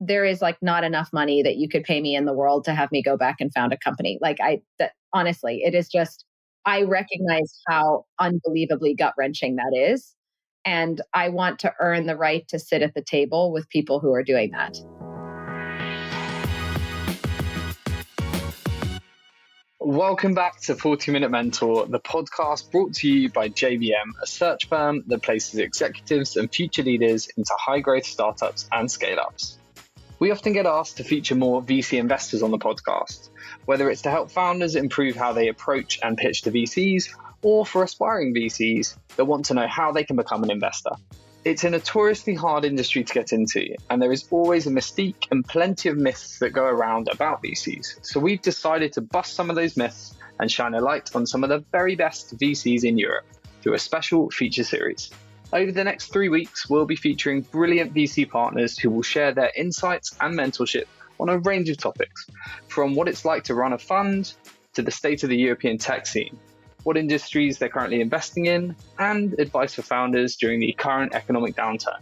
there is like not enough money that you could pay me in the world to have me go back and found a company. Honestly, it is just, I recognize how unbelievably gut-wrenching that is. And I want to earn the right to sit at the table with people who are doing that. Welcome back to 40-Minute Mentor, the podcast brought to you by JVM, a search firm that places executives and future leaders into high-growth startups and scale-ups. We often get asked to feature more VC investors on the podcast, whether it's to help founders improve how they approach and pitch to VCs, or for aspiring VCs that want to know how they can become an investor. It's a notoriously hard industry to get into, and there is always a mystique and plenty of myths that go around about VCs. So we've decided to bust some of those myths and shine a light on some of the very best VCs in Europe through a special feature series. Over the next 3 weeks, we'll be featuring brilliant VC partners who will share their insights and mentorship on a range of topics, from what it's like to run a fund to the state of the European tech scene, what industries they're currently investing in, and advice for founders during the current economic downturn.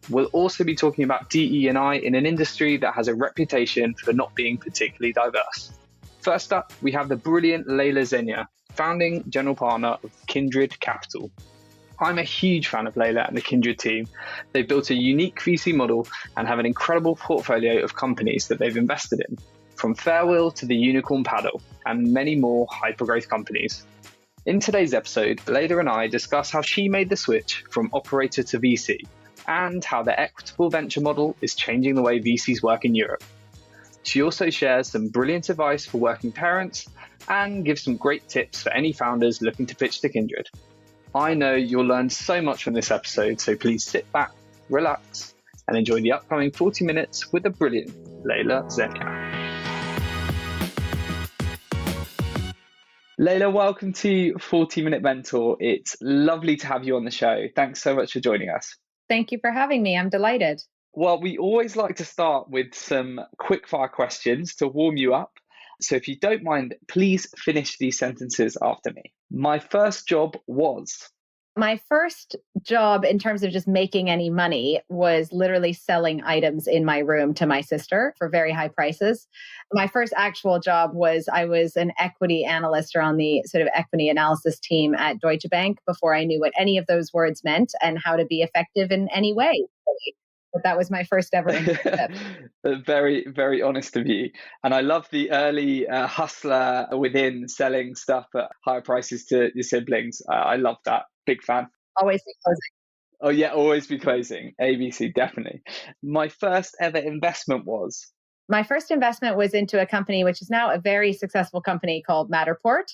We'll also be talking about DE&I in an industry that has a reputation for not being particularly diverse. First up, we have the brilliant Leila Zegna, founding general partner of Kindred Capital. I'm a huge fan of Leila and the Kindred team. They've built a unique VC model and have an incredible portfolio of companies that they've invested in, from Farewell to the Unicorn Paddle, and many more hypergrowth companies. In today's episode, Leila and I discuss how she made the switch from operator to VC and how the Equitable Venture model is changing the way VCs work in Europe. She also shares some brilliant advice for working parents and gives some great tips for any founders looking to pitch to Kindred. I know you'll learn so much from this episode, so please sit back, relax, and enjoy the upcoming 40 minutes with the brilliant Leila Zegna. Leila, welcome to 40-Minute Mentor. It's lovely to have you on the show. Thanks so much for joining us. Thank you for having me. I'm delighted. Well, we always like to start with some quick-fire questions to warm you up. So if you don't mind, please finish these sentences after me. My first job was... My first job in terms of just making any money was literally selling items in my room to my sister for very high prices. My first actual job was I was an equity analyst or on the sort of equity analysis team at Deutsche Bank before I knew what any of those words meant and how to be effective in any way. But that was my first ever internship. Very, very honest of you. And I love the early hustler within selling stuff at higher prices to your siblings. I love that. Big fan. Always be closing. Oh yeah, always be closing. ABC, definitely. My first ever investment was? My first investment was into a company, which is now a very successful company called Matterport.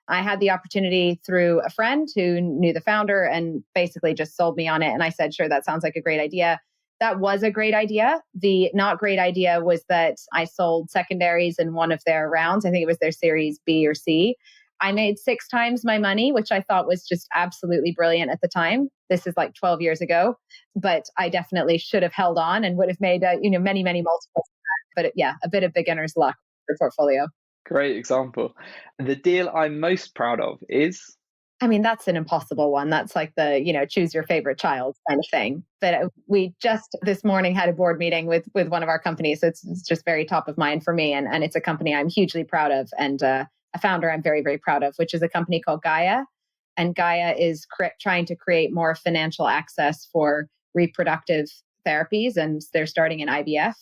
I had the opportunity through a friend who knew the founder and basically just sold me on it. And I said, sure, that sounds like a great idea. That was a great idea. The not great idea was that I sold secondaries in one of their rounds. I think it was their series B or C. I made 6 times my money, which I thought was just absolutely brilliant at the time. This is like 12 years ago, but I definitely should have held on and would have made many, many multiples. But a bit of beginner's luck for portfolio. Great example. The deal I'm most proud of is? I mean, that's an impossible one. That's like the, choose your favorite child kind of thing. But we just this morning had a board meeting with one of our companies. So it's just very top of mind for me. And it's a company I'm hugely proud of. And a founder I'm very, very proud of, which is a company called Gaia. And Gaia is trying to create more financial access for reproductive therapies. And they're starting in IVF,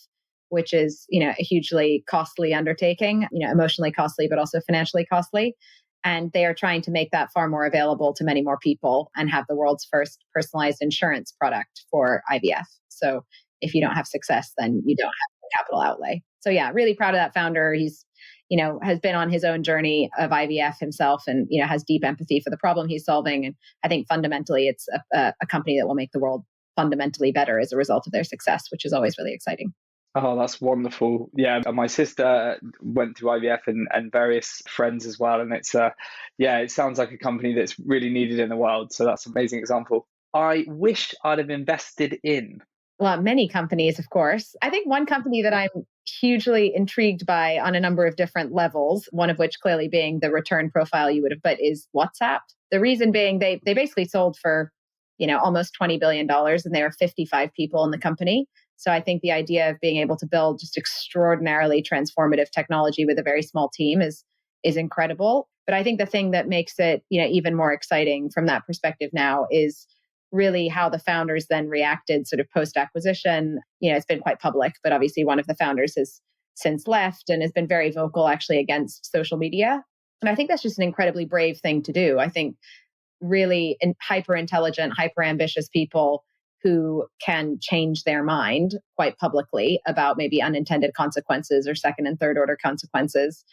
which is, a hugely costly undertaking, emotionally costly, but also financially costly. And they are trying to make that far more available to many more people and have the world's first personalized insurance product for IVF. So if you don't have success, then you don't have the capital outlay. So really proud of that founder. He's, has been on his own journey of IVF himself and, has deep empathy for the problem he's solving. And I think fundamentally it's a company that will make the world fundamentally better as a result of their success, which is always really exciting. Oh, that's wonderful. Yeah, my sister went through IVF and various friends as well. And it's, it sounds like a company that's really needed in the world. So that's an amazing example. I wish I'd have invested in. Well, many companies, of course. I think one company that I'm hugely intrigued by on a number of different levels, one of which clearly being the return profile you would have put is WhatsApp. The reason being they basically sold for, almost $20 billion and there are 55 people in the company. So I think the idea of being able to build just extraordinarily transformative technology with a very small team is incredible. But I think the thing that makes it, even more exciting from that perspective now is really how the founders then reacted sort of post acquisition. It's been quite public, but obviously one of the founders has since left and has been very vocal actually against social media. And I think that's just an incredibly brave thing to do. I think really hyper intelligent, hyper ambitious people who can change their mind quite publicly about maybe unintended consequences or second and third order consequences,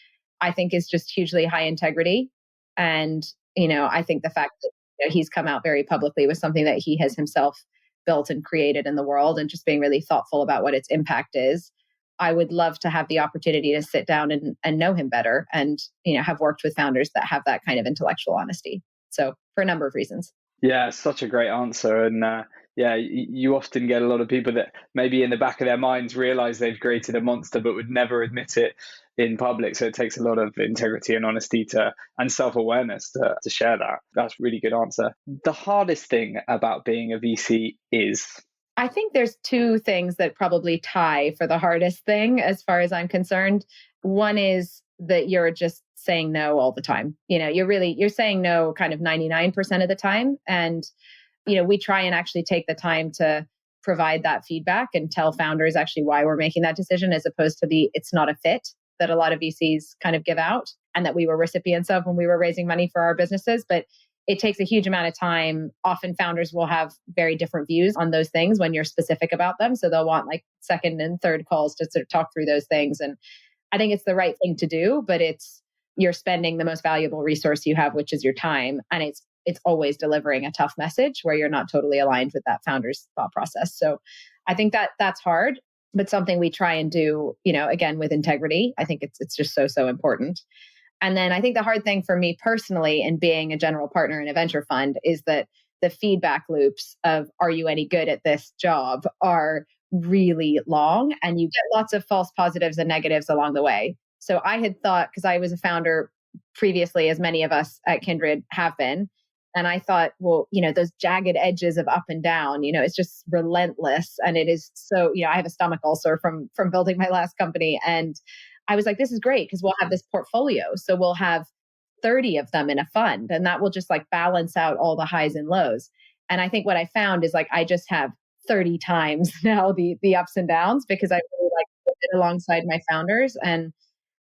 I think is just hugely high integrity. And, I think the fact that he's come out very publicly with something that he has himself built and created in the world and just being really thoughtful about what its impact is. I would love to have the opportunity to sit down and know him better and, have worked with founders that have that kind of intellectual honesty. So for a number of reasons. Yeah, such a great answer. And you often get a lot of people that maybe in the back of their minds realize they've created a monster, but would never admit it in public. So it takes a lot of integrity and honesty and self-awareness to share that. That's a really good answer. The hardest thing about being a VC is? I think there's two things that probably tie for the hardest thing as far as I'm concerned. One is that you're just saying no all the time. You're saying no kind of 99% of the time. And, we try and actually take the time to provide that feedback and tell founders actually why we're making that decision, as opposed to it's not a fit that a lot of VCs kind of give out and that we were recipients of when we were raising money for our businesses. But it takes a huge amount of time. Often founders will have very different views on those things when you're specific about them. So they'll want like second and third calls to sort of talk through those things. And I think it's the right thing to do, but you're spending the most valuable resource you have, which is your time. And it's always delivering a tough message where you're not totally aligned with that founder's thought process. So I think that's hard, but something we try and do, again, with integrity. I think it's just so important. And then I think the hard thing for me personally in being a general partner in a venture fund is that the feedback loops of, are you any good at this job, are really long, and you get lots of false positives and negatives along the way. So I had thought, because I was a founder previously, as many of us at Kindred have been, and I thought, well, those jagged edges of up and down, it's just relentless. And it is so, I have a stomach ulcer from building my last company. And I was like, this is great because we'll have this portfolio. So we'll have 30 of them in a fund, and that will just like balance out all the highs and lows. And I think what I found is like, I just have 30 times now the ups and downs because I really like put it alongside my founders. And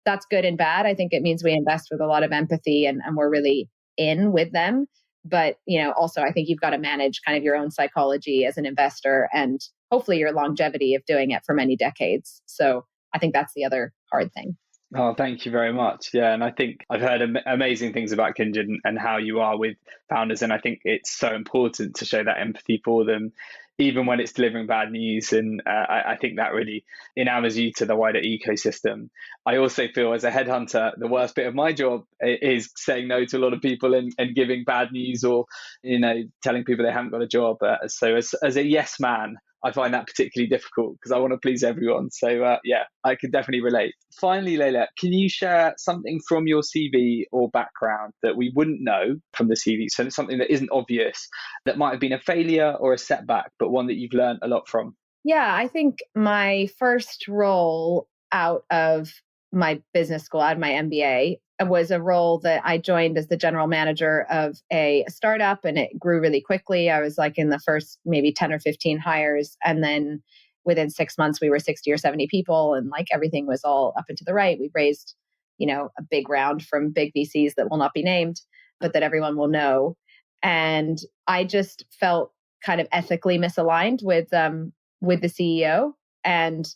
that's good and bad. I think it means we invest with a lot of empathy and we're really in with them. But, also I think you've got to manage kind of your own psychology as an investor and hopefully your longevity of doing it for many decades. So I think that's the other hard thing. Oh, thank you very much. Yeah. And I think I've heard amazing things about Kindred and how you are with founders. And I think it's so important to show that empathy for them, even when it's delivering bad news. And I think that really enamors you to the wider ecosystem. I also feel as a headhunter, the worst bit of my job is saying no to a lot of people and giving bad news or, telling people they haven't got a job. So as a yes man, I find that particularly difficult because I want to please everyone. So I could definitely relate. Finally, Leila, can you share something from your CV or background that we wouldn't know from the CV? So it's something that isn't obvious, that might have been a failure or a setback, but one that you've learned a lot from. Yeah, I think my first role out of my business school, out of my MBA, was a role that I joined as the general manager of a startup, and it grew really quickly. I was like in the first maybe 10 or 15 hires. And then within 6 months, we were 60 or 70 people, and like everything was all up and to the right. We raised, a big round from big VCs that will not be named, but that everyone will know. And I just felt kind of ethically misaligned with the CEO. And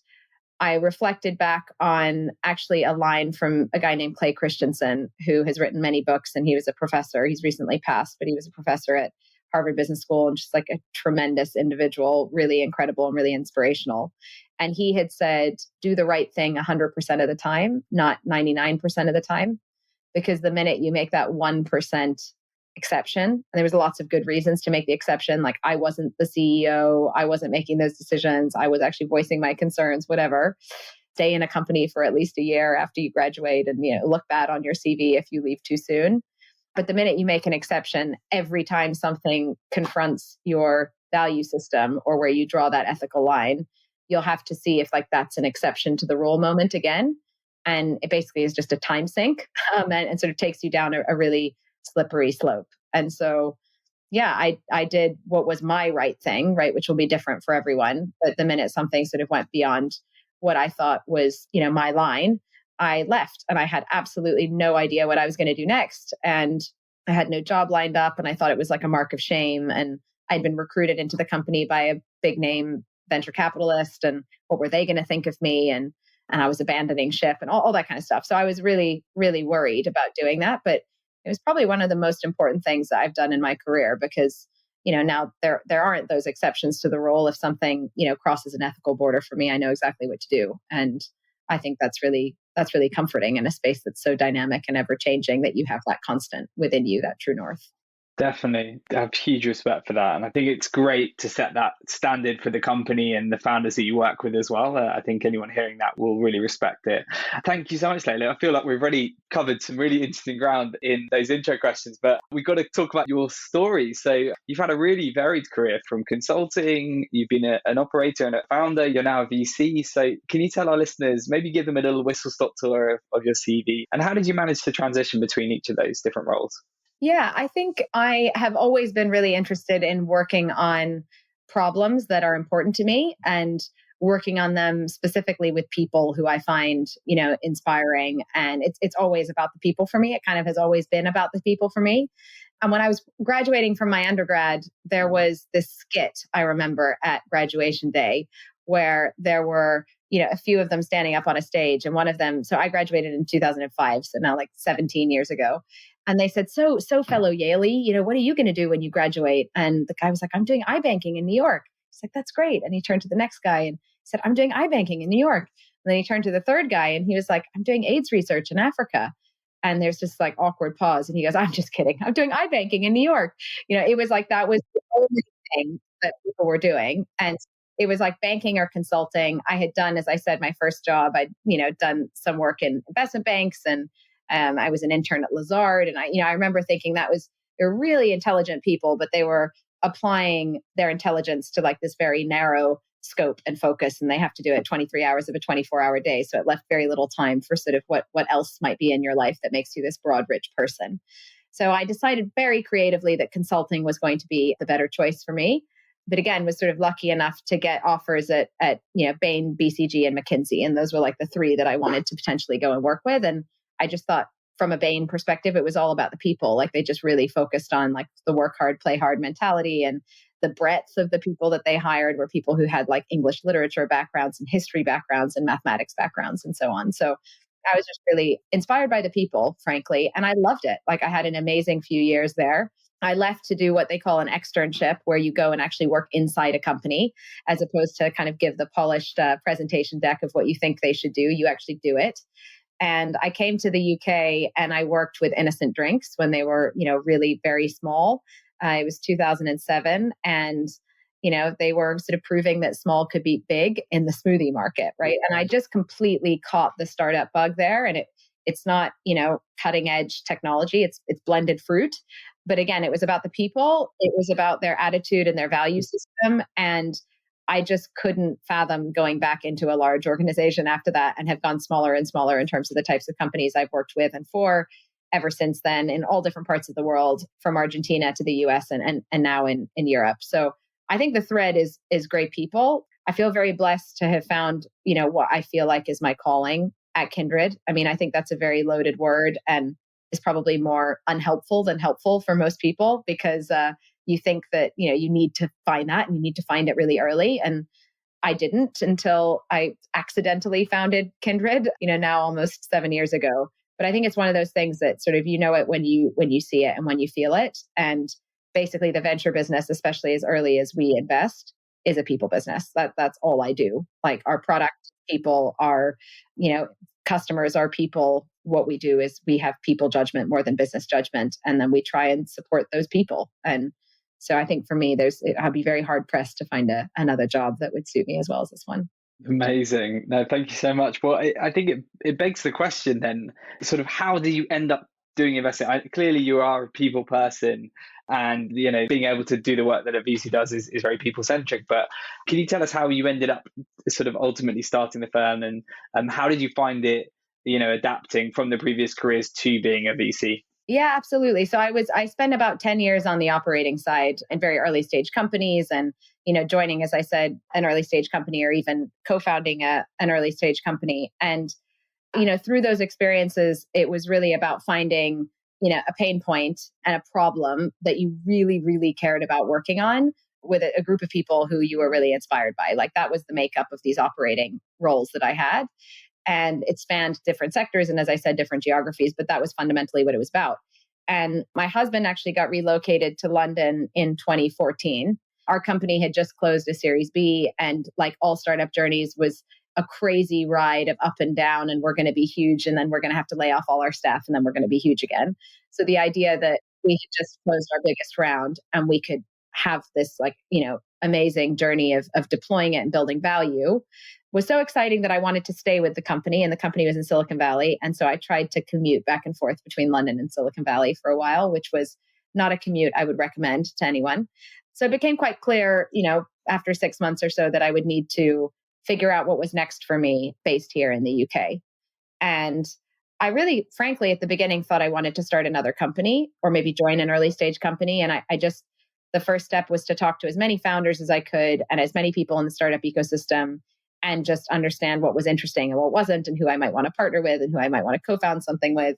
I reflected back on actually a line from a guy named Clay Christensen, who has written many books, and he was a professor. He's recently passed, but he was a professor at Harvard Business School and just like a tremendous individual, really incredible and really inspirational. And he had said, do the right thing 100% of the time, not 99% of the time, because the minute you make that 1% exception, and there was lots of good reasons to make the exception, like I wasn't the CEO, I wasn't making those decisions, I was actually voicing my concerns, whatever. Stay in a company for at least a year after you graduate and look bad on your CV if you leave too soon. But the minute you make an exception, every time something confronts your value system or where you draw that ethical line, you'll have to see if like that's an exception to the rule moment again. And it basically is just a time sink and sort of takes you down a really slippery slope. And so, yeah, I did what was my right thing, right, which will be different for everyone. But the minute something sort of went beyond what I thought was, my line, I left and I had absolutely no idea what I was going to do next. And I had no job lined up and I thought it was like a mark of shame. And I'd been recruited into the company by a big name venture capitalist. And what were they going to think of me? And I was abandoning ship and all that kind of stuff. So I was really, really worried about doing that. But it was probably one of the most important things that I've done in my career because, now there aren't those exceptions to the rule. If something, crosses an ethical border for me, I know exactly what to do. And I think that's really comforting in a space that's so dynamic and ever changing that you have that constant within you, that true north. Definitely. I have huge respect for that. And I think it's great to set that standard for the company and the founders that you work with as well. I think anyone hearing that will really respect it. Thank you so much, Leila. I feel like we've already covered some really interesting ground in those intro questions, but we've got to talk about your story. So you've had a really varied career from consulting, you've been an operator and a founder, you're now a VC. So can you tell our listeners, maybe give them a little whistle-stop tour of your CV? And how did you manage to transition between each of those different roles? Yeah, I think I have always been really interested in working on problems that are important to me and working on them specifically with people who I find, inspiring. And it's always about the people for me. It kind of has always been about the people for me. And when I was graduating from my undergrad, there was this skit I remember at graduation day where there were, a few of them standing up on a stage. And one of them, so I graduated in 2005, so now like 17 years ago. And they said, so fellow Yaley, what are you going to do when you graduate? And the guy was like, I'm doing iBanking in New York. He's like, that's great. And he turned to the next guy and said, I'm doing iBanking in New York. And then he turned to the third guy and he was like, I'm doing AIDS research in Africa. And there's this like awkward pause. And he goes, I'm just kidding. I'm doing iBanking in New York. It was like that was the only thing that people were doing. And it was like banking or consulting. I had done, as I said, my first job. I'd, done some work in investment banks and I was an intern at Lazard. And I remember thinking they're really intelligent people, but they were applying their intelligence to like this very narrow scope and focus. And they have to do it 23 hours of a 24-hour day. So it left very little time for sort of what else might be in your life that makes you this broad, rich person. So I decided very creatively that consulting was going to be the better choice for me. But again, was sort of lucky enough to get offers at Bain, BCG, and McKinsey. And those were like the three that I wanted to potentially go and work with. And I just thought from a Bain perspective, it was all about the people. Like they just really focused on like the work hard, play hard mentality. And the breadth of the people that they hired were people who had like English literature backgrounds and history backgrounds and mathematics backgrounds and so on. So I was just really inspired by the people, frankly. And I loved it. Like I had an amazing few years there. I left to do what they call an externship, where you go and actually work inside a company, as opposed to kind of give the polished presentation deck of what you think they should do. You actually do it. And I came to the UK and I worked with Innocent Drinks when they were, really very small. It was 2007. And, they were sort of proving that small could beat big in the smoothie market, right? And I just completely caught the startup bug there. And it's not, cutting edge technology. It's blended fruit. But again, it was about the people. It was about their attitude and their value system. And I just couldn't fathom going back into a large organization after that, and have gone smaller and smaller in terms of the types of companies I've worked with and for ever since then in all different parts of the world, from Argentina to the US and now in Europe. So I think the thread is great people. I feel very blessed to have found, what I feel like is my calling at Kindred. I mean, I think that's a very loaded word and is probably more unhelpful than helpful for most people, because you think that, you need to find that and you need to find it really early. And I didn't until I accidentally founded Kindred, now almost 7 years ago. But I think it's one of those things that sort of, it when you see it and when you feel it. And basically the venture business, especially as early as we invest, is a people business. That's all I do. Like our product people are, customers are people. What we do is we have people judgment more than business judgment. And then we try and support those people. And so I think for me, I'll be very hard pressed to find another job that would suit me as well as this one. Amazing. No, thank you so much. Well, I think it begs the question then, sort of how do you end up doing investing? Clearly you are a people person and being able to do the work that a VC does is very people centric. But can you tell us how you ended up sort of ultimately starting the firm, and how did you find it, adapting from the previous careers to being a VC? Yeah, absolutely. So I spent about 10 years on the operating side in very early stage companies, and, joining, as I said, an early stage company, or even co-founding an early stage company. And, through those experiences, it was really about finding, a pain point and a problem that you really, really cared about working on with a group of people who you were really inspired by. Like, that was the makeup of these operating roles that I had. And it spanned different sectors and, as I said, different geographies, but that was fundamentally what it was about. And my husband actually got relocated to London in 2014. Our company had just closed a Series B, and like all startup journeys, was a crazy ride of up and down, and we're going to be huge, and then we're going to have to lay off all our staff, and then we're going to be huge again. So the idea that we had just closed our biggest round and we could have this amazing journey of deploying it and building value was so exciting that I wanted to stay with the company, and the company was in Silicon Valley. And so I tried to commute back and forth between London and Silicon Valley for a while, which was not a commute I would recommend to anyone. So it became quite clear, after 6 months or so, that I would need to figure out what was next for me based here in the UK. And I really, frankly, at the beginning thought I wanted to start another company or maybe join an early stage company. And the first step was to talk to as many founders as I could and as many people in the startup ecosystem, and just understand what was interesting and what wasn't, and who I might want to partner with and who I might want to co-found something with.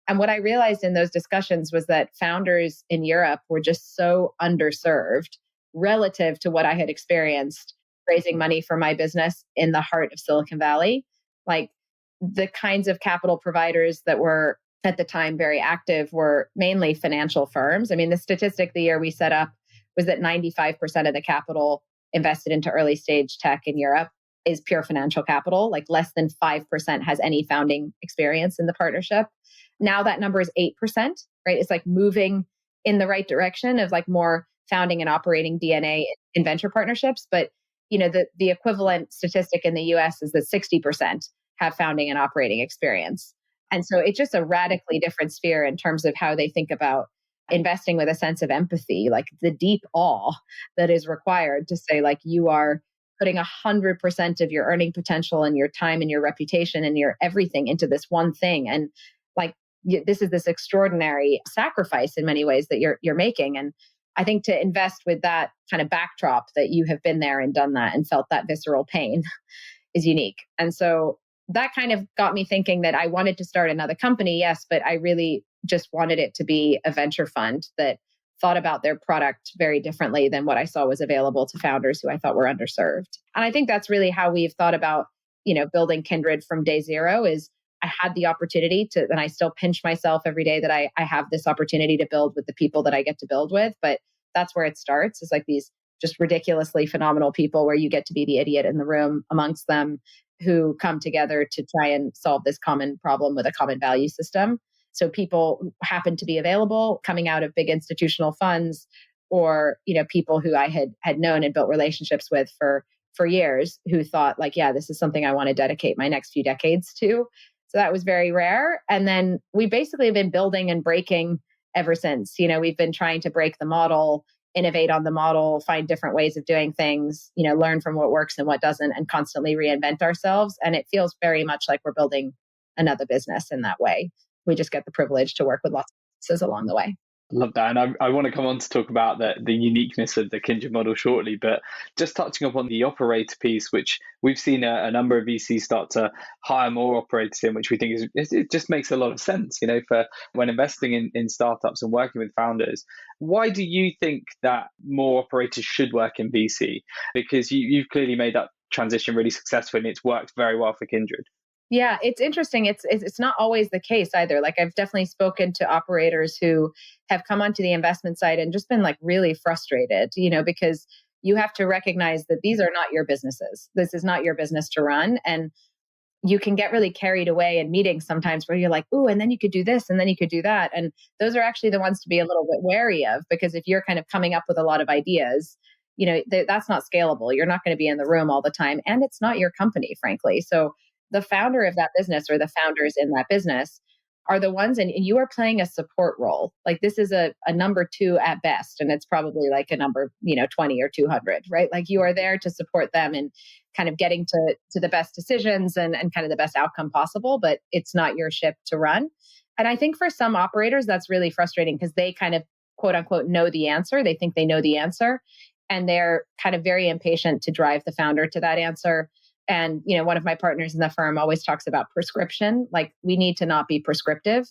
And what I realized in those discussions was that founders in Europe were just so underserved relative to what I had experienced raising money for my business in the heart of Silicon Valley. Like, the kinds of capital providers that were at the time very active were mainly financial firms. I mean, the statistic the year we set up was that 95% of the capital invested into early stage tech in Europe is pure financial capital. Like, less than 5% has any founding experience in the partnership. Now that number is 8%, right? It's like moving in the right direction of like more founding and operating DNA in venture partnerships. But, the equivalent statistic in the US is that 60% have founding and operating experience. And so it's just a radically different sphere in terms of how they think about investing with a sense of empathy, like the deep awe that is required to say, like, you are putting 100% of your earning potential and your time and your reputation and your everything into this one thing. And like, this is this extraordinary sacrifice in many ways that you're making. And I think to invest with that kind of backdrop, that you have been there and done that and felt that visceral pain, is unique. And so that kind of got me thinking that I wanted to start another company, yes, but I really just wanted it to be a venture fund that thought about their product very differently than what I saw was available to founders who I thought were underserved. And I think that's really how we've thought about, building Kindred from day zero. Is I had the opportunity to, and I still pinch myself every day that I have this opportunity to build with the people that I get to build with. But that's where it starts, is like these just ridiculously phenomenal people where you get to be the idiot in the room amongst them, who come together to try and solve this common problem with a common value system. So people who happen to be available coming out of big institutional funds, or, people who I had known and built relationships with for years, who thought like, yeah, this is something I want to dedicate my next few decades to. So that was very rare. And then we basically have been building and breaking ever since. We've been trying to break the model, innovate on the model, find different ways of doing things, learn from what works and what doesn't, and constantly reinvent ourselves. And it feels very much like we're building another business in that way. We just get the privilege to work with lots of businesses along the way. Love that. And I want to come on to talk about the uniqueness of the Kindred model shortly, but just touching upon the operator piece, which we've seen a number of VCs start to hire more operators in, which we think it just makes a lot of sense, for when investing in startups and working with founders. Why do you think that more operators should work in VC? Because you've clearly made that transition really successful, and it's worked very well for Kindred. Yeah, it's interesting. It's not always the case either. Like, I've definitely spoken to operators who have come onto the investment side and just been like really frustrated, because you have to recognize that these are not your businesses. This is not your business to run. And you can get really carried away in meetings sometimes where you're like, ooh, and then you could do this and then you could do that. And those are actually the ones to be a little bit wary of, because if you're kind of coming up with a lot of ideas, that's not scalable. You're not going to be in the room all the time. And it's not your company, frankly. So the founder of that business, or the founders in that business, are the ones, and you are playing a support role. Like this is a number two at best, and it's probably like a number, 20 or 200, right? Like you are there to support them and kind of getting to the best decisions and kind of the best outcome possible, but it's not your ship to run. And I think for some operators, that's really frustrating because they kind of quote unquote know the answer. They think they know the answer, and they're kind of very impatient to drive the founder to that answer. And, one of my partners in the firm always talks about prescription. Like we need to not be prescriptive,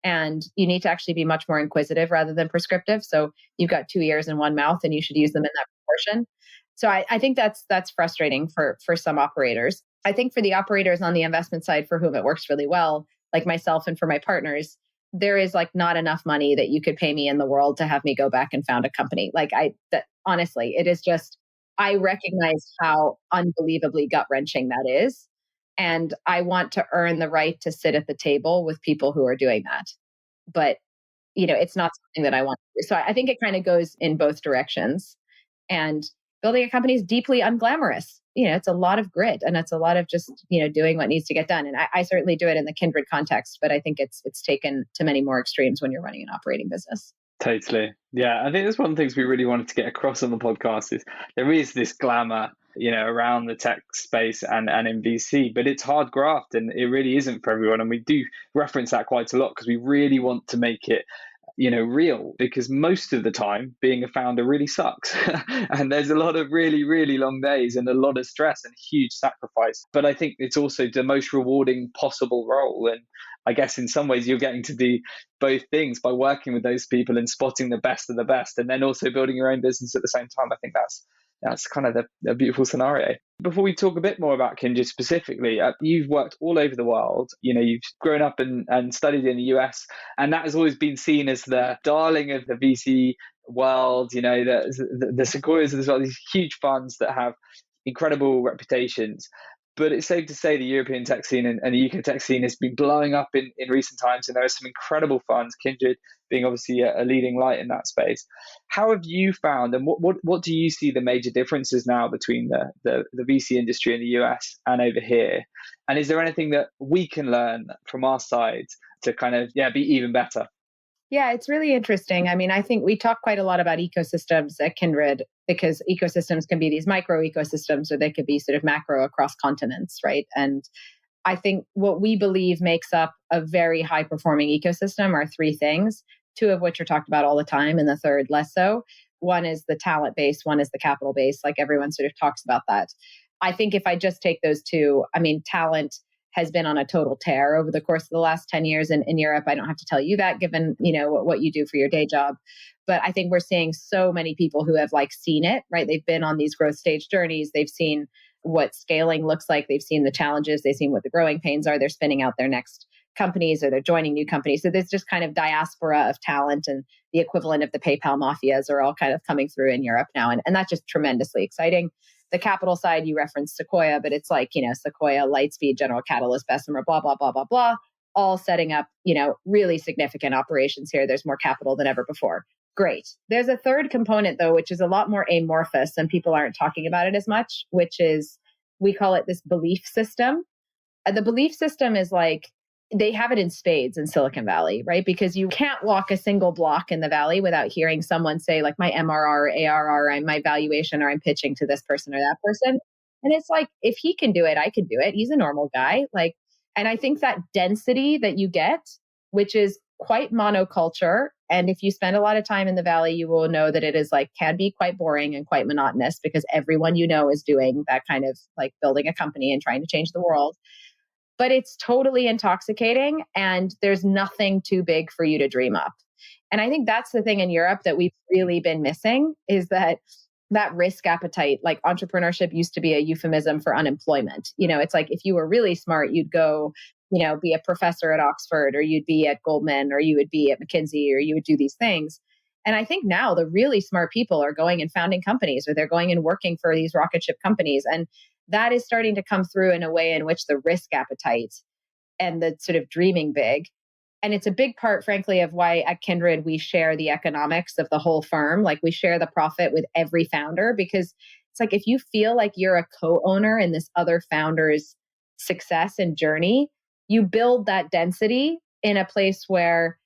and you need to actually be much more inquisitive rather than prescriptive. So you've got two ears and one mouth, and you should use them in that proportion. So I think that's frustrating for some operators. I think for the operators on the investment side for whom it works really well, like myself and for my partners, there is like not enough money that you could pay me in the world to have me go back and found a company. Honestly, it is just, I recognize how unbelievably gut wrenching that is. And I want to earn the right to sit at the table with people who are doing that. But, it's not something that I want to do. So I think it kind of goes in both directions. And building a company is deeply unglamorous. It's a lot of grit, and it's a lot of just, doing what needs to get done. And I certainly do it in the Kindred context, but I think it's taken to many more extremes when you're running an operating business. Totally. Yeah. I think that's one of the things we really wanted to get across on the podcast is there is this glamour, around the tech space and in VC, but it's hard graft and it really isn't for everyone. And we do reference that quite a lot because we really want to make it real, because most of the time being a founder really sucks. And there's a lot of really, really long days and a lot of stress and huge sacrifice. But I think it's also the most rewarding possible role. And I guess in some ways you're getting to do both things by working with those people and spotting the best of the best, and then also building your own business at the same time. I think that's kind of the beautiful scenario. Before we talk a bit more about Kindred specifically, you've worked all over the world. You've grown up and studied in the US, and that has always been seen as the darling of the VC world. The Sequoias, there's all these huge funds that have incredible reputations. But it's safe to say the European tech scene and the UK tech scene has been blowing up in recent times, and there are some incredible funds, Kindred being obviously a leading light in that space. How have you found, and what do you see the major differences now between the VC industry in the US and over here? And is there anything that we can learn from our side to kind of be even better? Yeah, it's really interesting. I mean, I think we talk quite a lot about ecosystems at Kindred because ecosystems can be these micro ecosystems or they could be sort of macro across continents, right? And I think what we believe makes up a very high performing ecosystem are three things, two of which are talked about all the time and the third less so. One is the talent base, one is the capital base. Like everyone sort of talks about that. I think if I just take those two, I mean, talent has been on a total tear over the course of the last 10 years in Europe. I don't have to tell you that given, what you do for your day job. But I think we're seeing so many people who have seen it, right? They've been on these growth stage journeys. They've seen what scaling looks like. They've seen the challenges. They've seen what the growing pains are. They're spinning out their next companies or they're joining new companies. So there's just kind of diaspora of talent, and the equivalent of the PayPal mafias are all kind of coming through in Europe now. And that's just tremendously exciting. The capital side, you referenced Sequoia, but it's Sequoia, Lightspeed, General Catalyst, Bessemer, blah, blah, blah, blah, blah, all setting up, really significant operations here. There's more capital than ever before. Great. There's a third component, though, which is a lot more amorphous and people aren't talking about it as much, which is, we call it this belief system. The belief system is they have it in spades in Silicon Valley, right? Because you can't walk a single block in the Valley without hearing someone say my MRR or ARR, or my valuation, or I'm pitching to this person or that person. And it's if he can do it, I can do it. He's a normal guy. And I think that density that you get, which is quite monoculture. And if you spend a lot of time in the Valley, you will know that it is can be quite boring and quite monotonous because everyone is doing that kind of building a company and trying to change the world. But it's totally intoxicating and there's nothing too big for you to dream up. And I think that's the thing in Europe that we've really been missing is that risk appetite. Entrepreneurship used to be a euphemism for unemployment. It's if you were really smart, you'd go, be a professor at Oxford, or you'd be at Goldman, or you would be at McKinsey, or you would do these things. And I think now the really smart people are going and founding companies, or they're going and working for these rocket ship companies. And that is starting to come through in a way in which the risk appetite and the sort of dreaming big. And it's a big part, frankly, of why at Kindred we share the economics of the whole firm. We share the profit with every founder, because it's if you feel like you're a co-owner in this other founder's success and journey, you build that density in a place where,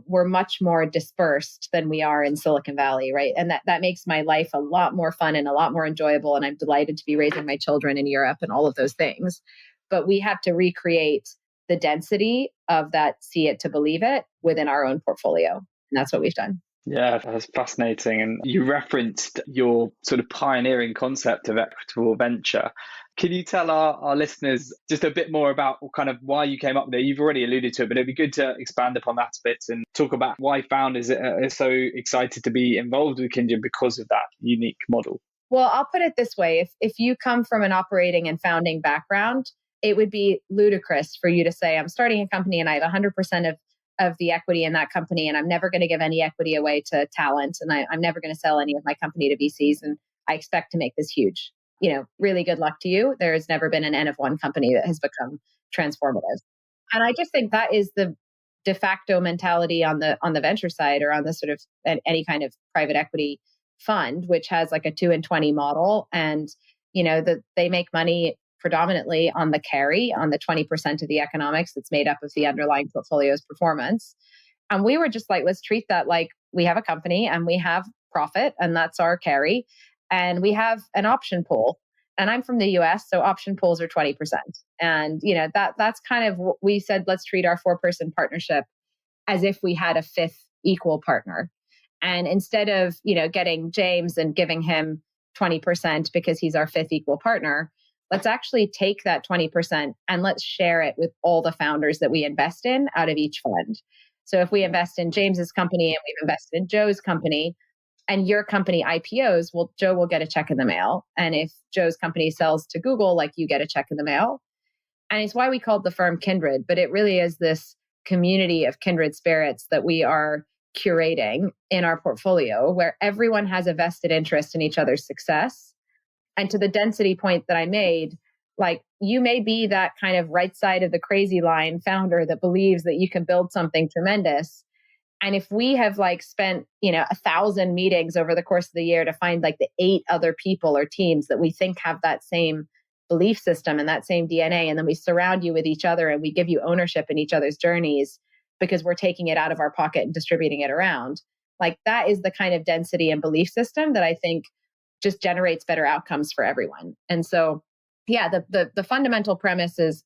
we're much more dispersed than we are in Silicon Valley, right? And that makes my life a lot more fun and a lot more enjoyable. And I'm delighted to be raising my children in Europe and all of those things. But we have to recreate the density of that see it to believe it within our own portfolio. And that's what we've done. Yeah, that's fascinating. And you referenced your sort of pioneering concept of equitable venture. Can you tell our listeners just a bit more about kind of why you came up with it? You've already alluded to it, but it'd be good to expand upon that a bit and talk about why founders are so excited to be involved with Kindred because of that unique model. Well, I'll put it this way. If you come from an operating and founding background, it would be ludicrous for you to say, I'm starting a company and I have 100% of the equity in that company, and I'm never going to give any equity away to talent, and I'm never going to sell any of my company to VCs, and I expect to make this huge. Really good luck to you. There has never been an N of one company that has become transformative. And I just think that is the de facto mentality on the venture side, or on the sort of any kind of private equity fund, which has like a 2 and 20 model. And, that they make money predominantly on the carry, on the 20% of the economics that's made up of the underlying portfolio's performance. And we were just like, let's treat that like we have a company and we have profit, and that's our carry. And we have an option pool. And I'm from the US, so option pools are 20%. And, that's kind of what we said, let's treat our 4-person partnership as if we had a 5th equal partner. And instead of, getting James and giving him 20% because he's our 5th equal partner, let's actually take that 20% and let's share it with all the founders that we invest in out of each fund. So if we invest in James's company and we've invested in Joe's company, and your company IPOs, well, Joe will get a check in the mail. And if Joe's company sells to Google, like, you get a check in the mail. And it's why we called the firm Kindred, but it really is this community of kindred spirits that we are curating in our portfolio, where everyone has a vested interest in each other's success. And to the density point that I made, like, you may be that kind of right side of the crazy line founder that believes that you can build something tremendous. And if we have spent, 1,000 meetings over the course of the year to find the 8 other people or teams that we think have that same belief system and that same DNA, and then we surround you with each other and we give you ownership in each other's journeys because we're taking it out of our pocket and distributing it around, that is the kind of density and belief system that I think just generates better outcomes for everyone. And so, yeah, the fundamental premise is,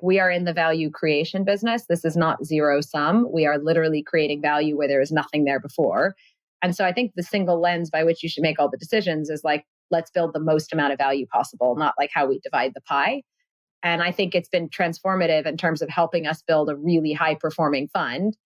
we are in the value creation business. This is not zero sum. We are literally creating value where there was nothing there before. And so I think the single lens by which you should make all the decisions is let's build the most amount of value possible, not how we divide the pie. And I think it's been transformative in terms of helping us build a really high performing fund.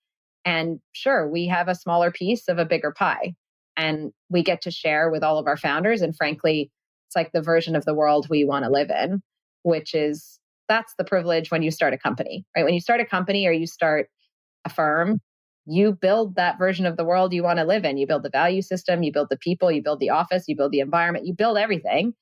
And sure, we have a smaller piece of a bigger pie, and we get to share with all of our founders. And frankly, it's the version of the world we want to live in, which is, that's the privilege when you start a company, right? When you start a company or you start a firm, you build that version of the world you want to live in. You build the value system, you build the people, you build the office, you build the environment, you build everything.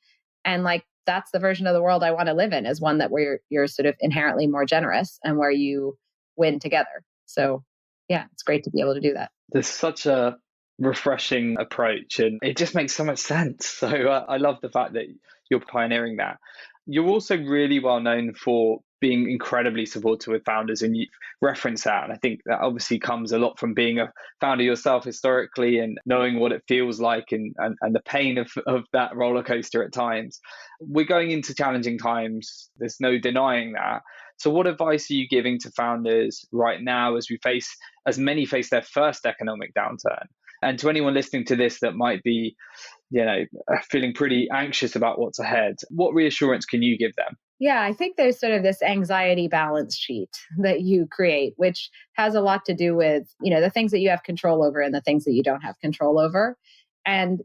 And that's the version of the world I want to live in, is one that where you're sort of inherently more generous and where you win together. So yeah, it's great to be able to do that. There's such a refreshing approach and it just makes so much sense. So I love the fact that you're pioneering that. You're also really well known for being incredibly supportive with founders, and you reference that. And I think that obviously comes a lot from being a founder yourself historically and knowing what it feels like and the pain of that roller coaster at times. We're going into challenging times. There's no denying that. So what advice are you giving to founders right now as many face their first economic downturn? And to anyone listening to this that might be, feeling pretty anxious about what's ahead, what reassurance can you give them? Yeah, I think there's sort of this anxiety balance sheet that you create, which has a lot to do with, the things that you have control over and the things that you don't have control over. And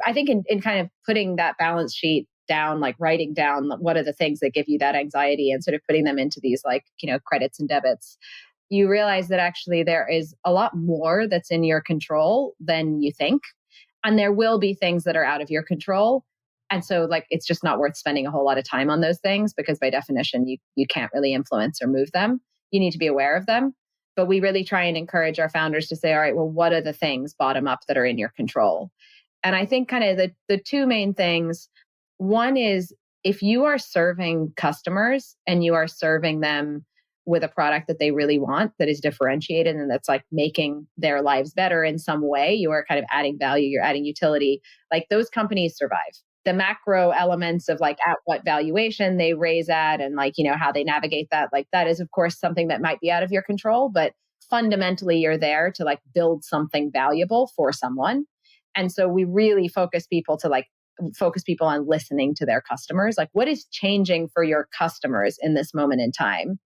I think in kind of putting that balance sheet down, writing down what are the things that give you that anxiety and sort of putting them into these credits and debits, you realize that actually there is a lot more that's in your control than you think. And there will be things that are out of your control. And so it's just not worth spending a whole lot of time on those things because by definition, you can't really influence or move them. You need to be aware of them. But we really try and encourage our founders to say, all right, well, what are the things bottom up that are in your control? And I think kind of the 2 main things, one is if you are serving customers and you are serving them with a product that they really want, that is differentiated and that's like making their lives better in some way, you are kind of adding value, you're adding utility, like those companies survive. The macro elements of like at what valuation they raise at and like, how they navigate that, like that is of course something that might be out of your control, but fundamentally you're there to like build something valuable for someone. And so we really focus people on listening to their customers. Like, what is changing for your customers in this moment in time?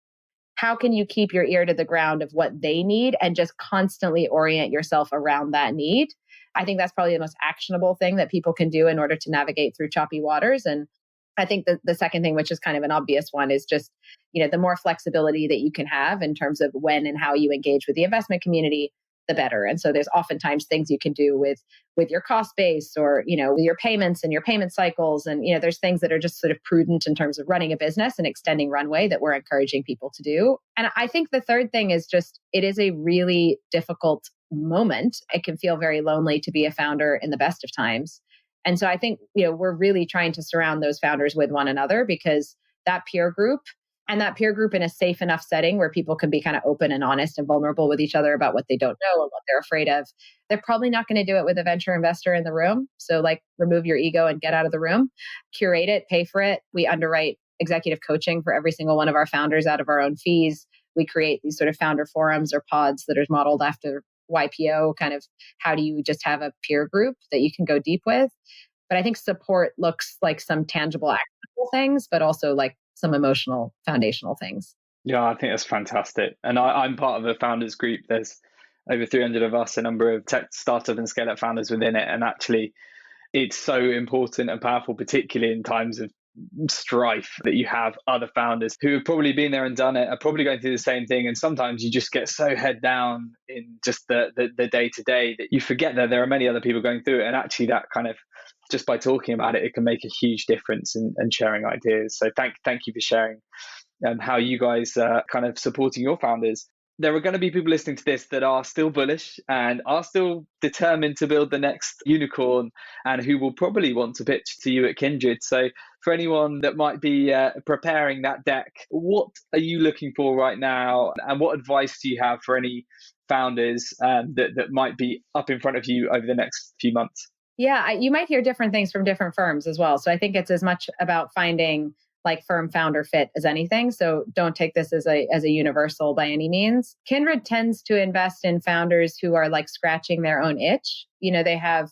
How can you keep your ear to the ground of what they need and just constantly orient yourself around that need? I think that's probably the most actionable thing that people can do in order to navigate through choppy waters. And I think the second thing, which is kind of an obvious one, is just, the more flexibility that you can have in terms of when and how you engage with the investment community, the better. And so there's oftentimes things you can do with your cost base or, with your payments and your payment cycles. And, there's things that are just sort of prudent in terms of running a business and extending runway that we're encouraging people to do. And I think the third thing is just, it is a really difficult moment. It can feel very lonely to be a founder in the best of times. And so I think, we're really trying to surround those founders with one another, because that peer group in a safe enough setting where people can be kind of open and honest and vulnerable with each other about what they don't know and what they're afraid of. They're probably not going to do it with a venture investor in the room. So like remove your ego and get out of the room, curate it, pay for it. We underwrite executive coaching for every single one of our founders out of our own fees. We create these sort of founder forums or pods that are modeled after YPO, kind of how do you just have a peer group that you can go deep with. But I think support looks like some tangible, actionable things, but also like some emotional, foundational things. Yeah, I think that's fantastic. And I'm part of a founders group. There's over 300 of us, a number of tech startup and scale up founders within it. And actually, it's so important and powerful, particularly in times of strife, that you have other founders who have probably been there and done it, are probably going through the same thing. And sometimes you just get so head down in just the day to day that you forget that there are many other people going through it. And actually that kind of, just by talking about it, it can make a huge difference in sharing ideas. So thank you for sharing how you guys are kind of supporting your founders. There are going to be people listening to this that are still bullish and are still determined to build the next unicorn, and who will probably want to pitch to you at Kindred. So for anyone that might be preparing that deck, what are you looking for right now? And what advice do you have for any founders that might be up in front of you over the next few months? Yeah, you might hear different things from different firms as well. So I think it's as much about finding like firm founder fit as anything. So don't take this as a universal by any means. Kindred tends to invest in founders who are like scratching their own itch. They have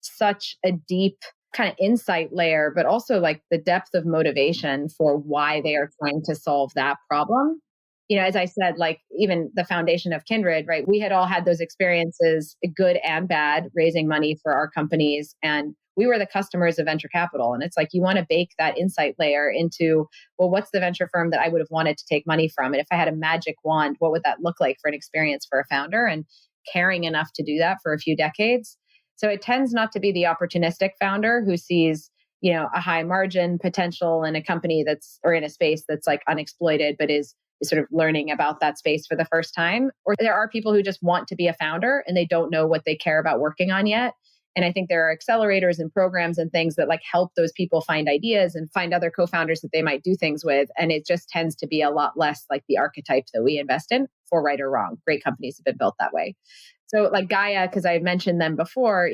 such a deep kind of insight layer, but also like the depth of motivation for why they are trying to solve that problem. As I said, like even the foundation of Kindred, right? We had all had those experiences, good and bad, raising money for our companies. And we were the customers of venture capital. And it's like, you want to bake that insight layer into, well, what's the venture firm that I would have wanted to take money from? And if I had a magic wand, what would that look like for an experience for a founder? And caring enough to do that for a few decades. So it tends not to be the opportunistic founder who sees, a high margin potential in a company or in a space that's like unexploited, but is sort of learning about that space for the first time. Or there are people who just want to be a founder and they don't know what they care about working on yet. And I think there are accelerators and programs and things that like help those people find ideas and find other co-founders that they might do things with. And it just tends to be a lot less like the archetype that we invest in, for right or wrong. Great companies have been built that way. So like Gaia, because I mentioned them before,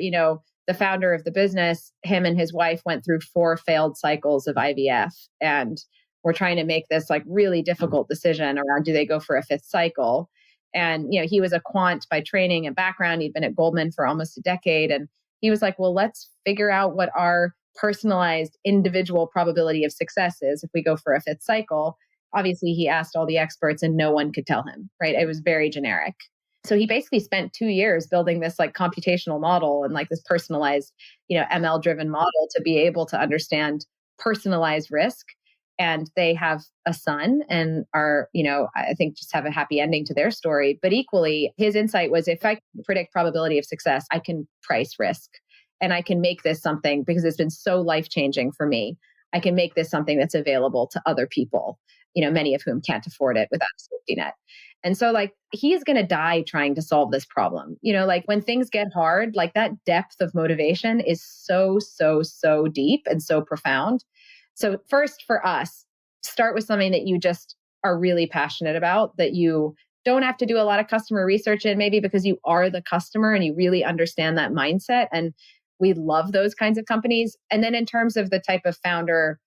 the founder of the business, him and his wife went through 4 failed cycles of IVF. And we're trying to make this like really difficult decision around, do they go for a 5th cycle? And, he was a quant by training and background. He'd been at Goldman for almost a decade. And he was like, well, let's figure out what our personalized individual probability of success is if we go for a 5th cycle. Obviously, he asked all the experts and no one could tell him, right? It was very generic. So he basically spent 2 years building this like computational model and like this personalized, ML driven model to be able to understand personalized risk. And they have a son and are, I think just have a happy ending to their story. But equally, his insight was, if I can predict probability of success, I can price risk. And I can make this something, because it's been so life-changing for me, I can make this something that's available to other people, many of whom can't afford it without a safety net. And so like, he's going to die trying to solve this problem. Like when things get hard, like that depth of motivation is so, so, so deep and so profound. So first for us, start with something that you just are really passionate about, that you don't have to do a lot of customer research in, maybe because you are the customer and you really understand that mindset. And we love those kinds of companies. And then in terms of the type of founder,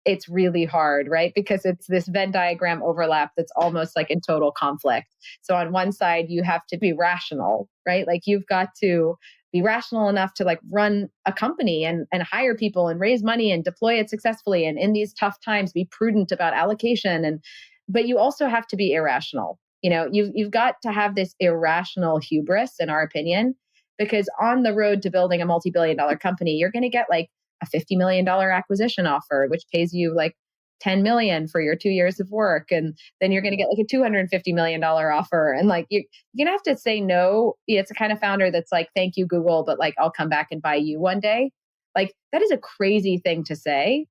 it's really hard, right? Because it's this Venn diagram overlap that's almost like in total conflict. So on one side, you have to be rational, right? Like you've got to be rational enough to like run a company and hire people and raise money and deploy it successfully. And in these tough times, be prudent about allocation. But you also have to be irrational. You've got to have this irrational hubris, in our opinion, because on the road to building a multi-billion-dollar company, you're going to get like a $50 million acquisition offer, which pays you like 10 million for your 2 years of work. And then you're going to get like a $250 million offer. And like, you're going to have to say no. It's a kind of founder that's like, thank you, Google, but like, I'll come back and buy you one day. Like that is a crazy thing to say.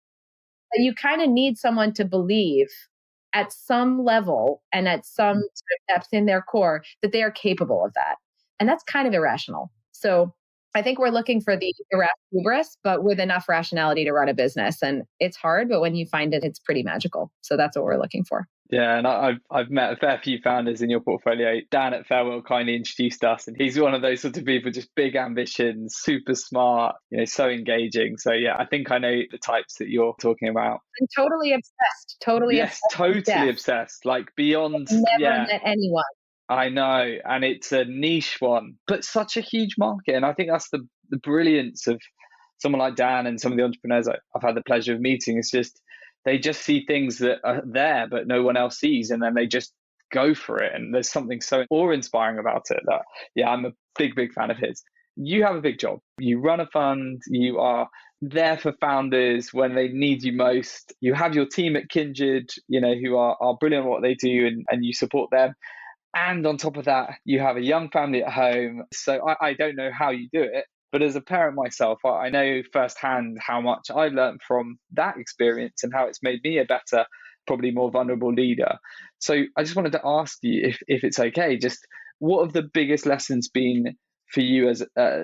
But you kind of need someone to believe at some level and at some sort of depth in their core that they are capable of that. And that's kind of irrational. So I think we're looking for the irrational hubris, but with enough rationality to run a business. And it's hard, but when you find it, it's pretty magical. So that's what we're looking for. Yeah, and I've met a fair few founders in your portfolio. Dan at Farewell kindly introduced us, and he's one of those sort of people, just big ambitions, super smart, so engaging. So yeah, I think I know the types that you're talking about. And totally obsessed. Yes, totally obsessed, like beyond. Never met anyone. I know, and it's a niche one, but such a huge market. And I think that's the brilliance of someone like Dan and some of the entrepreneurs I've had the pleasure of meeting. It's just, they just see things that are there, but no one else sees. And then they just go for it. And there's something so awe-inspiring about it that, yeah, I'm a big, big fan of his. You have a big job. You run a fund. You are there for founders when they need you most. You have your team at Kindred, who are brilliant at what they do, and you support them. And on top of that, you have a young family at home. So I don't know how you do it. But as a parent myself, I know firsthand how much I learned from that experience and how it's made me a better, probably more vulnerable leader. So I just wanted to ask you, if it's okay, just what have the biggest lessons been for you as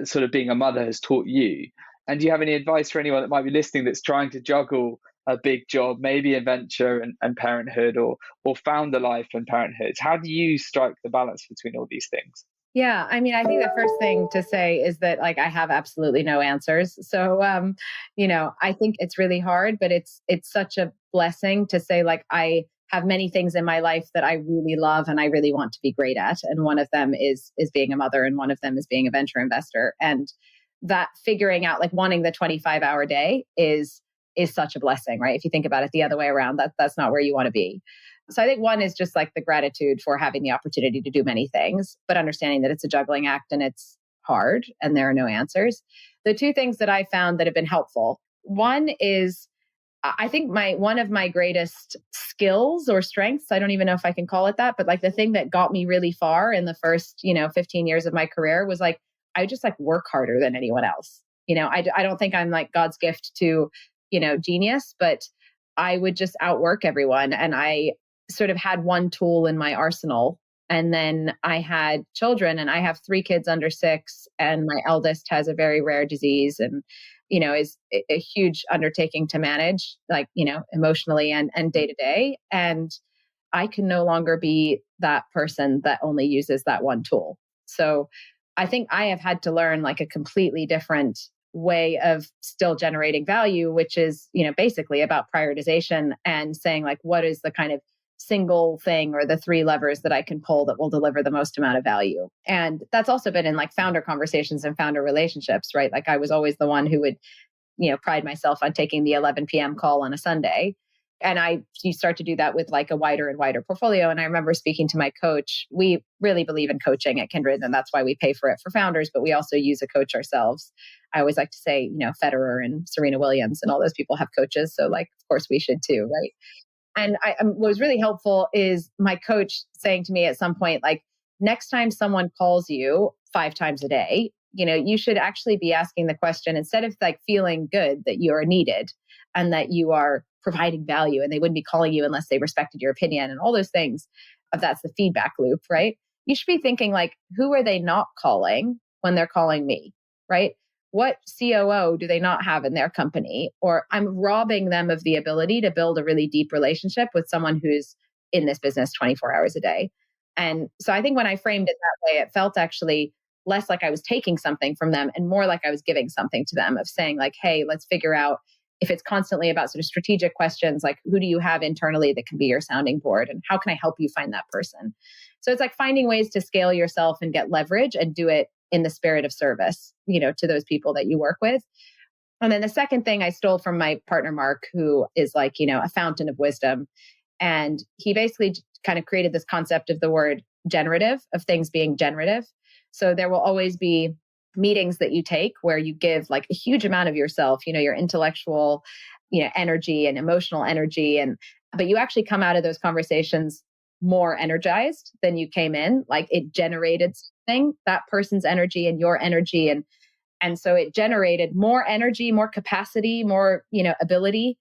sort of being a mother has taught you? And do you have any advice for anyone that might be listening that's trying to juggle a big job, maybe a venture and parenthood, or founder life and parenthood? How do you strike the balance between all these things? Yeah, I mean, I think the first thing to say is that like I have absolutely no answers. So, I think it's really hard, but it's such a blessing to say like I have many things in my life that I really love and I really want to be great at, and one of them is being a mother, and one of them is being a venture investor. And that figuring out like wanting the 25-hour day is such a blessing, right? If you think about it the other way around, that's not where you want to be. So I think one is just like the gratitude for having the opportunity to do many things, but understanding that it's a juggling act and it's hard and there are no answers. The two things that I found that have been helpful. One is, I think one of my greatest skills or strengths, I don't even know if I can call it that, but like the thing that got me really far in the first, 15 years of my career was like, I just like work harder than anyone else. I don't think I'm like God's gift to, genius, but I would just outwork everyone. And I sort of had one tool in my arsenal. And then I had children, and I have 3 kids under 6, and my eldest has a very rare disease and, is a huge undertaking to manage, like, emotionally and day to day. And I can no longer be that person that only uses that one tool. So I think I have had to learn like a completely different way of still generating value, which is, basically about prioritization and saying like, what is the kind of single thing or the 3 levers that I can pull that will deliver the most amount of value. And that's also been in like founder conversations and founder relationships, right? Like I was always the one who would, pride myself on taking the 11 p.m. call on a Sunday. And you start to do that with like a wider and wider portfolio. And I remember speaking to my coach. We really believe in coaching at Kindred, and that's why we pay for it for founders, but we also use a coach ourselves. I always like to say, Federer and Serena Williams and all those people have coaches. So like, of course we should too, right? And what was really helpful is my coach saying to me at some point, like, next time someone calls you 5 times a day, you should actually be asking the question, instead of like feeling good that you are needed and that you are providing value and they wouldn't be calling you unless they respected your opinion and all those things. That's the feedback loop, right? You should be thinking like, who are they not calling when they're calling me, right? What COO do they not have in their company? Or I'm robbing them of the ability to build a really deep relationship with someone who's in this business 24 hours a day. And so I think when I framed it that way, it felt actually less like I was taking something from them and more like I was giving something to them, of saying like, hey, let's figure out, if it's constantly about sort of strategic questions, like who do you have internally that can be your sounding board and how can I help you find that person? So it's like finding ways to scale yourself and get leverage and do it in the spirit of service, to those people that you work with. And then the second thing I stole from my partner, Mark, who is like, a fountain of wisdom. And he basically kind of created this concept of the word generative, of things being generative. So there will always be meetings that you take where you give like a huge amount of yourself, your intellectual, energy and emotional energy. But you actually come out of those conversations more energized than you came in. Like it generated something, that person's energy and your energy. And so it generated more energy, more capacity, more, ability.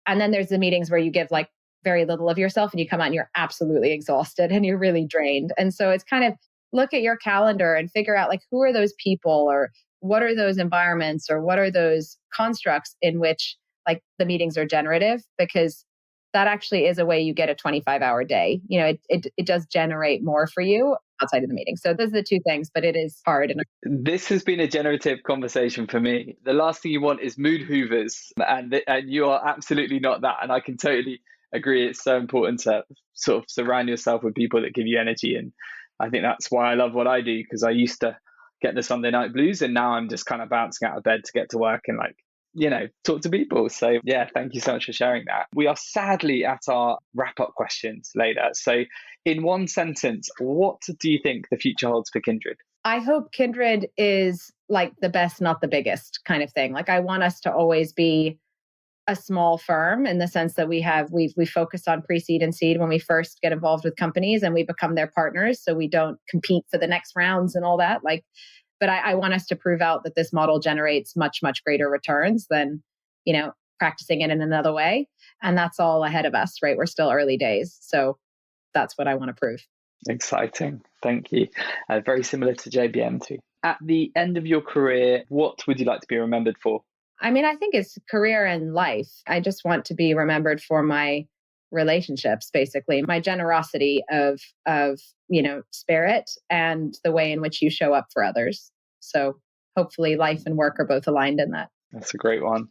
And then there's the meetings where you give like very little of yourself and you come out and you're absolutely exhausted and you're really drained. And so it's kind of look at your calendar and figure out like, who are those people, or what are those environments, or what are those constructs in which like the meetings are generative, because that actually is a way you get a 25-hour day. It does generate more for you outside of the meeting. So those are the two things, but it is hard. And this has been a generative conversation for me. The last thing you want is mood hoovers, and you are absolutely not that. And I can totally agree. It's so important to sort of surround yourself with people that give you energy. And I think that's why I love what I do, because I used to get the Sunday night blues, and now I'm just kind of bouncing out of bed to get to work and talk to people. So yeah, thank you so much for sharing that. We are sadly at our wrap-up questions, Leila. So in one sentence, what do you think the future holds for Kindred? I hope Kindred is like the best, not the biggest kind of thing. Like I want us to always be a small firm in the sense that we focus on pre-seed and seed when we first get involved with companies, and we become their partners. So we don't compete for the next rounds and all that. But I want us to prove out that this model generates much, much greater returns than, practicing it in another way. And that's all ahead of us, right? We're still early days. So that's what I want to prove. Exciting. Thank you. Very similar to JBM too. At the end of your career, what would you like to be remembered for? I mean, I think it's career and life. I just want to be remembered for my relationships, basically, my generosity of spirit and the way in which you show up for others. So hopefully life and work are both aligned in that. That's a great one.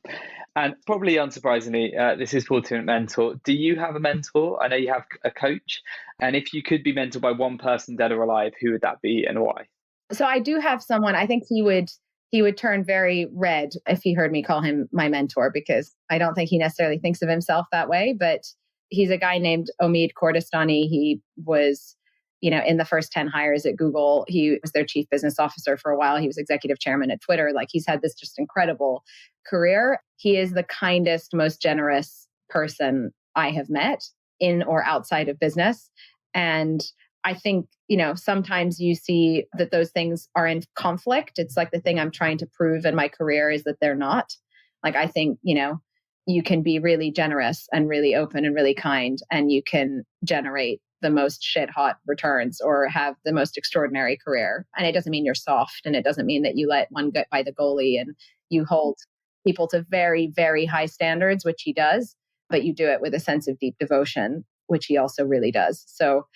And probably unsurprisingly, this is 40 Minute Mentor. Do you have a mentor? I know you have a coach. And if you could be mentored by one person, dead or alive, who would that be and why? So I do have someone. I think he would turn very red if he heard me call him my mentor, because I don't think he necessarily thinks of himself that way. But he's a guy named Omid Kordestani. He was, in the first 10 hires at Google. He was their chief business officer for a while. He was executive chairman at Twitter. Like he's had this just incredible career. He is the kindest, most generous person I have met in or outside of business. And I think, sometimes you see that those things are in conflict. It's like the thing I'm trying to prove in my career is that they're not. Like, I think, you can be really generous and really open and really kind, and you can generate the most shit hot returns or have the most extraordinary career. And it doesn't mean you're soft, and it doesn't mean that you let one get by the goalie and you hold people to very, very high standards, which he does, but you do it with a sense of deep devotion, which he also really does. So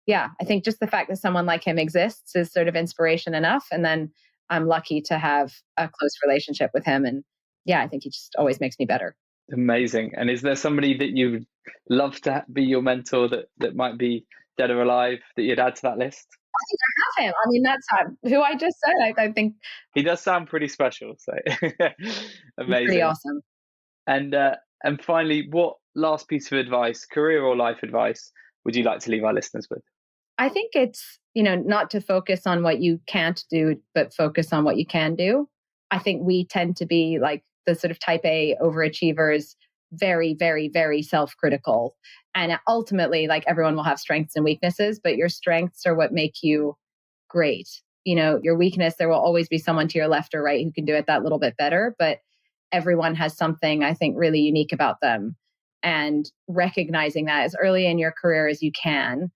yeah, I think just the fact that someone like him exists is sort of inspiration enough. And then I'm lucky to have a close relationship with him. And yeah, I think he just always makes me better. Amazing. And is there somebody that you would love to be your mentor that might be dead or alive that you'd add to that list? I think I have him. I mean, that's who I just said. I think he does sound pretty special. So amazing. Pretty awesome. And finally, what last piece of advice, career or life advice, would you like to leave our listeners with? I think it's, not to focus on what you can't do, but focus on what you can do. I think we tend to be like the sort of type A overachievers, very, very, very self-critical. And ultimately, like everyone will have strengths and weaknesses, but your strengths are what make you great. Your weakness, there will always be someone to your left or right who can do it that little bit better, but everyone has something, I think, really unique about them. And recognizing that as early in your career as you can,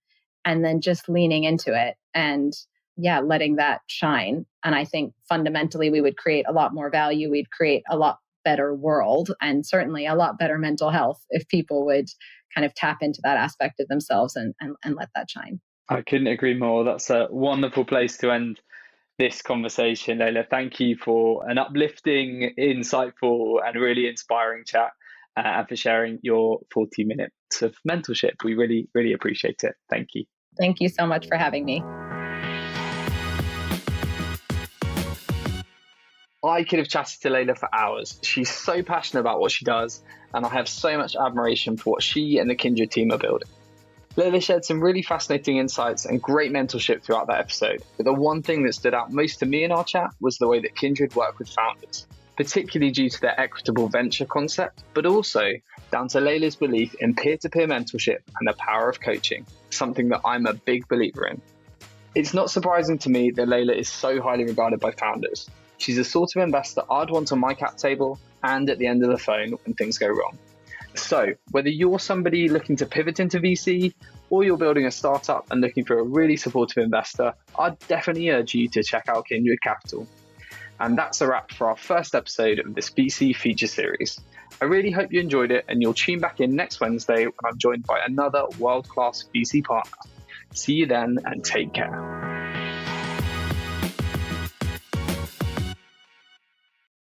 and then just leaning into it and letting that shine. And I think fundamentally we would create a lot more value. We'd create a lot better world, and certainly a lot better mental health if people would kind of tap into that aspect of themselves and let that shine. I couldn't agree more. That's a wonderful place to end this conversation, Leila. Thank you for an uplifting, insightful, and really inspiring chat, and for sharing your 40 minutes of mentorship. We really, really appreciate it. Thank you. Thank you so much for having me. I could have chatted to Leila for hours. She's so passionate about what she does, and I have so much admiration for what she and the Kindred team are building. Leila shared some really fascinating insights and great mentorship throughout that episode, but the one thing that stood out most to me in our chat was the way that Kindred work with founders, particularly due to their Equitable Venture concept, but also down to Leila's belief in peer-to-peer mentorship and the power of coaching, something that I'm a big believer in. It's not surprising to me that Leila is so highly regarded by founders. She's the sort of investor I'd want on my cap table and at the end of the phone when things go wrong. So, whether you're somebody looking to pivot into VC or you're building a startup and looking for a really supportive investor, I'd definitely urge you to check out Kindred Capital. And that's a wrap for our first episode of this VC feature series. I really hope you enjoyed it, and you'll tune back in next Wednesday when I'm joined by another world-class VC partner. See you then, and take care.